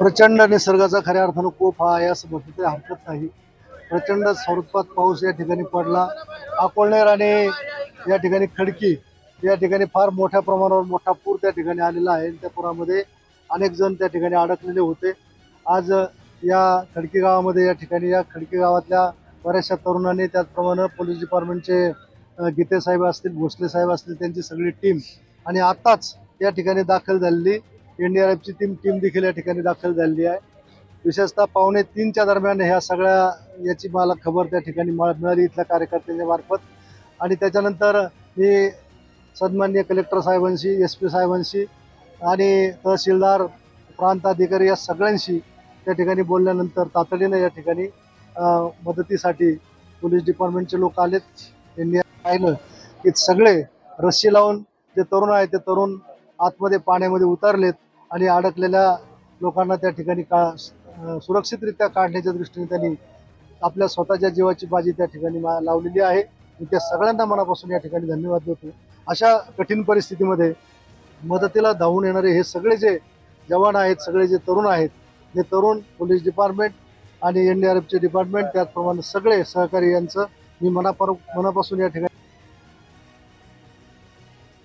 प्रचंड निसर्गाचा खऱ्या अर्थानं कोप हा आहे असं म्हटलं तरी हरकत नाही. प्रचंड स्वरूपात पाऊस या ठिकाणी पडला. अकोळनेर आणि या ठिकाणी खडकी या ठिकाणी फार मोठ्या प्रमाणावर मोठा पूर त्या ठिकाणी आलेला आहे. त्या पुरामध्ये अनेक जण त्या ठिकाणी अडकलेले होते. आज या खडकी गावामध्ये या खडकी गावातल्या बऱ्याचशा तरुणांनी, त्याचप्रमाणे पोलीस डिपार्टमेंटचे गीते साहेब असतील, भोसले साहेब असतील, त्यांची सगळी टीम आणि आताच या ठिकाणी दाखल झालेली NDRFची टीम देखील या ठिकाणी दाखल झालेली आहे. विशेषतः 2:45च्या दरम्यान ह्या सगळ्या याची मला खबर त्या ठिकाणी मिळाली इथल्या कार्यकर्त्यांच्या मार्फत. आणि त्याच्यानंतर मी सन्माननीय कलेक्टर साहेबांशी, SP साहेबांशी आणि तहसीलदार, प्रांत अधिकारी या सगळ्यांशी त्या ठिकाणी बोलल्यानंतर तातडीने या ठिकाणी मदतीसाठी पोलीस डिपार्टमेंटचे लोक आलेत. त्यांनी पाहिलं की सगळे रस्सी लावून जे तरुण आहेत ते तरुण आतमध्ये पाण्यामध्ये उतरलेत आणि अडकलेल्या लोकांना त्या ठिकाणी सुरक्षितरित्या काढण्याच्या दृष्टीने त्यांनी आपल्या स्वतःच्या जीवाची बाजी त्या ठिकाणी लावलेली आहे. मी त्या सगळ्यांना मनापासून या ठिकाणी धन्यवाद देतो. अशा कठीण परिस्थितीमध्ये मदतीला धावून येणारे हे सगळे जे जवान आहेत, सगळे जे तरुण आहेत, हे तरुण पोलीस डिपार्टमेंट आणि NDRFचे डिपार्टमेंट, त्याचप्रमाणे सगळे सहकारी यांचं मी मनापासून या ठिकाणी